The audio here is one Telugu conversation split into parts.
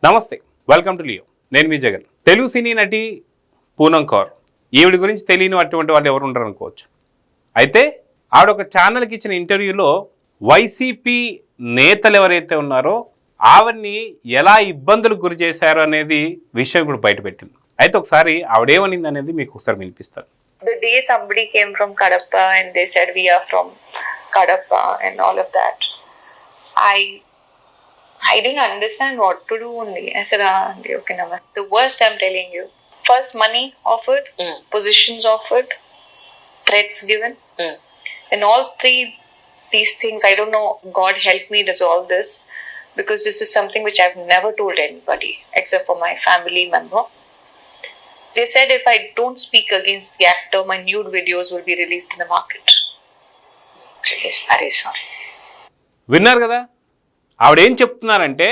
నమస్తే, వెల్కమ్ టు లియో. నేను మీ జగన్. తెలుగు సినీ నటి పూనం కౌర్. ఈవిడ గురించి తెలియని అటువంటి వాళ్ళు ఎవరు ఉండరు అనుకోవచ్చు. అయితే ఆవిడ ఒక ఛానల్కి ఇచ్చిన ఇంటర్వ్యూలో వైసీపీ నేతలు ఎవరైతే ఉన్నారో ఆవిడ్ని ఎలా ఇబ్బందులకు గురి చేశారు అనేది విషయం కూడా బయటపెట్టింది. అయితే ఒకసారి ఆవిడేమనింది అనేది మీకు ఒకసారి వినిపిస్తాను. The day somebody came from Kadapa and they said we are from Kadapa and all of that, I didn't understand what to do only. I said, okay, namaste. The worst I'm telling you. First, money offered, positions offered, threats given. And all three, these things, I don't know, God help me resolve this, because this is something which I've never told anybody except for my family member. They said if I don't speak against the actor, my nude videos will be released in the market. It is very sorry. విన్నారు కదా, ఆవిడేం చెప్తున్నారంటే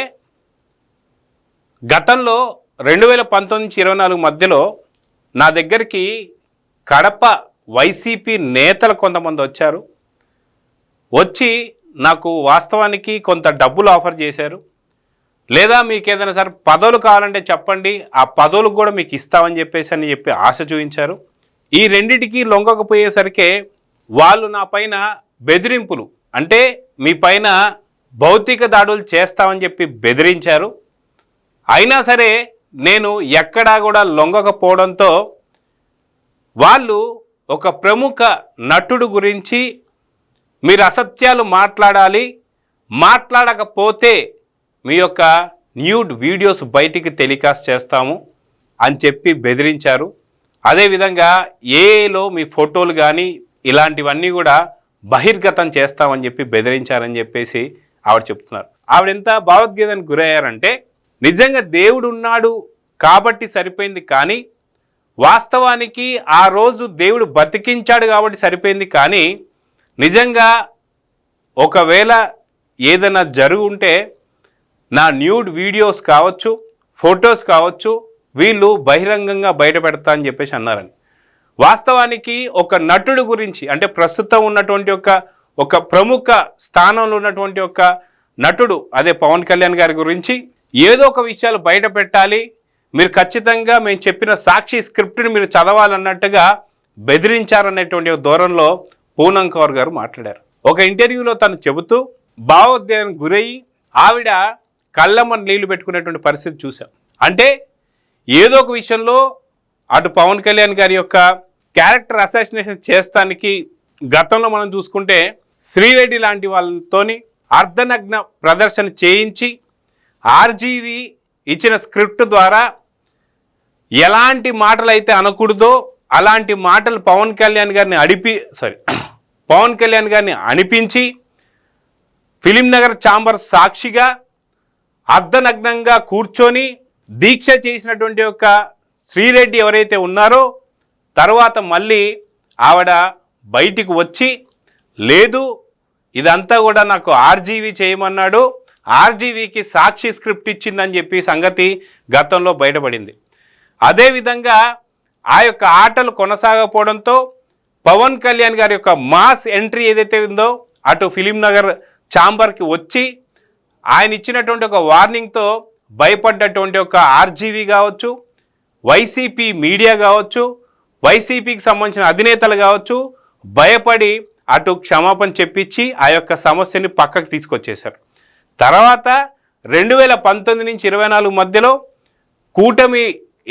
గతంలో 2019-24 మధ్యలో నా దగ్గరికి కడప వైసీపీ నేతలు కొంతమంది వచ్చారు. వచ్చి నాకు వాస్తవానికి కొంత డబ్బులు ఆఫర్ చేశారు. లేదా మీకు ఏదైనా సరే పదవులు కావాలంటే చెప్పండి, ఆ పదవులు కూడా మీకు ఇస్తామని చెప్పి ఆశ చూపించారు. ఈ రెండిటికి లొంగకపోయేసరికి వాళ్ళు నా పైన బెదిరింపులు, అంటే మీ పైన భౌతిక దాడులు చేస్తామని చెప్పి బెదిరించారు. అయినా సరే నేను ఎక్కడా కూడా లొంగకపోవడంతో వాళ్ళు ఒక ప్రముఖ నటుడు గురించి మీరు అసత్యాలు మాట్లాడాలి, మాట్లాడకపోతే మీ యొక్క న్యూడ్ వీడియోస్ బయటికి టెలికాస్ట్ చేస్తాము అని చెప్పి బెదిరించారు. అదేవిధంగా ఏలో మీ ఫోటోలు కానీ ఇలాంటివన్నీ కూడా బహిర్గతం చేస్తామని చెప్పి బెదిరించారని చెప్పేసి ఆవిడ చెప్తున్నారు. ఆవిడ ఎంత భావోద్వేగానికి గురయ్యారంటే నిజంగా దేవుడు ఉన్నాడు కాబట్టి సరిపోయింది, కానీ వాస్తవానికి ఆ రోజు దేవుడు బతికించాడు కాబట్టి సరిపోయింది. కానీ నిజంగా ఒకవేళ ఏదైనా జరుగుంటే నా న్యూడ్ వీడియోస్ కావచ్చు, ఫొటోస్ కావచ్చు, వీళ్ళు బహిరంగంగా బయట పెడతా అని చెప్పేసి అన్నారని. వాస్తవానికి ఒక నటుడు గురించి, అంటే ప్రస్తుతం ఉన్నటువంటి ఒక ప్రముఖ స్థానంలో ఉన్నటువంటి ఒక నటుడు, అదే పవన్ కళ్యాణ్ గారి గురించి ఏదో ఒక విషయాలు బయట పెట్టాలి, మీరు ఖచ్చితంగా మేము చెప్పిన సాక్షి స్క్రిప్ట్ని మీరు చదవాలన్నట్టుగా బెదిరించారనేటువంటి ధోరణిలో పూనం కౌర్ గారు మాట్లాడారు. ఒక ఇంటర్వ్యూలో తను చెబుతూ భావోద్వేగానికి గురయ్యి ఆవిడ కళ్ళమ్మ నీళ్లు పెట్టుకునేటువంటి పరిస్థితి చూసాం. అంటే ఏదో ఒక విషయంలో అటు పవన్ కళ్యాణ్ గారి యొక్క క్యారెక్టర్ అసాసినేషన్ చేస్తానికి గతంలో మనం చూసుకుంటే శ్రీరెడ్డి లాంటి వాళ్ళతోని అర్ధనగ్న ప్రదర్శన చేయించి ఆర్జీవి ఇచ్చిన స్క్రిప్ట్ ద్వారా ఎలాంటి మాటలు అయితే అనకూడదో అలాంటి మాటలు పవన్ కళ్యాణ్ గారిని అనిపించి ఫిలింనగర్ ఛాంబర్ సాక్షిగా అర్ధనగ్నంగా కూర్చొని దీక్ష చేసినటువంటి ఒక శ్రీరెడ్డి ఎవరైతే ఉన్నారో తర్వాత మళ్ళీ ఆవిడ బయటికి వచ్చి లేదు ఇదంతా కూడా నాకు ఆర్జీవి చేయమన్నాడు, ఆర్జీవికి సాక్షి స్క్రిప్ట్ ఇచ్చిందని చెప్పి సంగతి గతంలో బయటపడింది. అదేవిధంగా ఆ యొక్క ఆటలు కొనసాగకపోవడంతో పవన్ కళ్యాణ్ గారి యొక్క మాస్ ఎంట్రీ ఏదైతే ఉందో అటు ఫిలింనగర్ ఛాంబర్కి వచ్చి ఆయన ఇచ్చినటువంటి ఒక వార్నింగ్తో భయపడ్డటువంటి ఒక ఆర్జీవి కావచ్చు, వైసీపీ మీడియా కావచ్చు, వైసీపీకి సంబంధించిన అధినేతలు కావచ్చు, భయపడి అటు క్షమాపణ చెప్పించి ఆ యొక్క సమస్యని పక్కకు తీసుకొచ్చేశారు. తర్వాత 2019-24 మధ్యలో కూటమి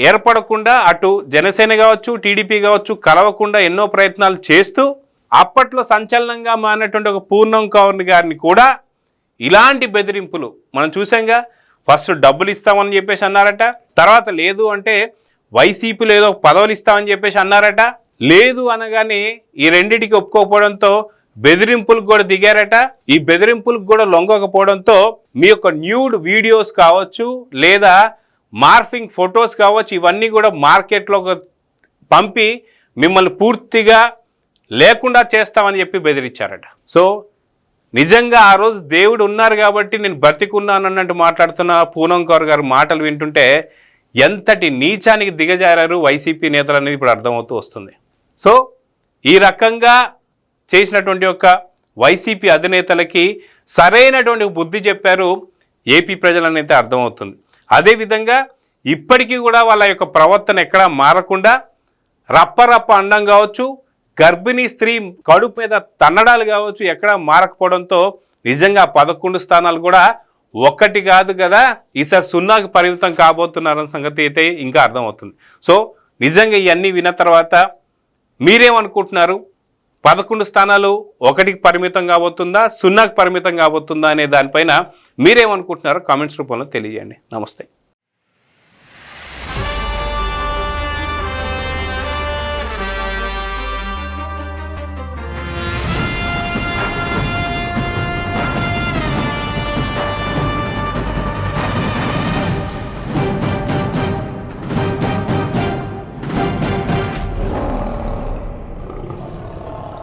ఏర్పడకుండా అటు జనసేన కావచ్చు, టీడీపీ కావచ్చు కలవకుండా ఎన్నో ప్రయత్నాలు చేస్తూ అప్పట్లో సంచలనంగా మారినటువంటి ఒక పూనం కౌర్ గారిని కూడా ఇలాంటి బెదిరింపులు మనం చూసాంగా. ఫస్ట్ డబ్బులు ఇస్తామని చెప్పేసి అన్నారట, తర్వాత లేదు అంటే వైసీపీలో ఏదో పదవులు ఇస్తామని చెప్పేసి అన్నారట, లేదు అనగానే ఈ రెండింటికి ఒప్పుకోకపోవడంతో బెదిరింపులకు కూడా దిగారట. ఈ బెదిరింపులకు కూడా లొంగకపోవడంతో మీ యొక్క న్యూడ్ వీడియోస్ కావచ్చు లేదా మార్ఫింగ్ ఫొటోస్ కావచ్చు ఇవన్నీ కూడా మార్కెట్లో పంపి మిమ్మల్ని పూర్తిగా లేకుండా చేస్తామని చెప్పి బెదిరించారట. సో నిజంగా ఆ రోజు దేవుడు ఉన్నారు కాబట్టి నేను బ్రతికున్నాను అన్నట్టు మాట్లాడుతున్న పూనం కౌర్ గారు మాటలు వింటుంటే ఎంతటి నీచానికి దిగజారారు వైసీపీ నేతలు అనేది ఇప్పుడు అర్థమవుతూ వస్తుంది. సో ఈ రకంగా చేసినటువంటి ఒక వైసీపీ అధినేతలకి సరైనటువంటి బుద్ధి చెప్పారు ఏపీ ప్రజలనైతే అర్థమవుతుంది. అదేవిధంగా ఇప్పటికీ కూడా వాళ్ళ యొక్క ప్రవర్తన ఎక్కడా మారకుండా రప్ప అండం కావచ్చు, గర్భిణీ స్త్రీ కడుపు మీద తన్నడాలు కావచ్చు ఎక్కడా మారకపోవడంతో నిజంగా 11 స్థానాలు కూడా ఒక్కటి కాదు కదా, ఈసారి 0కి పరిమితం కాబోతున్నారన్న సంగతి అయితే ఇంకా అర్థమవుతుంది. సో నిజంగా ఇవన్నీ విన్న తర్వాత మీరేమనుకుంటున్నారు? 11 స్థానాలు 1కి పరిమితం కాబోతుందా, 0కి పరిమితం కాబోతుందా అనే దానిపైన మీరేమనుకుంటున్నారో కామెంట్స్ రూపంలో తెలియజేయండి. నమస్తే.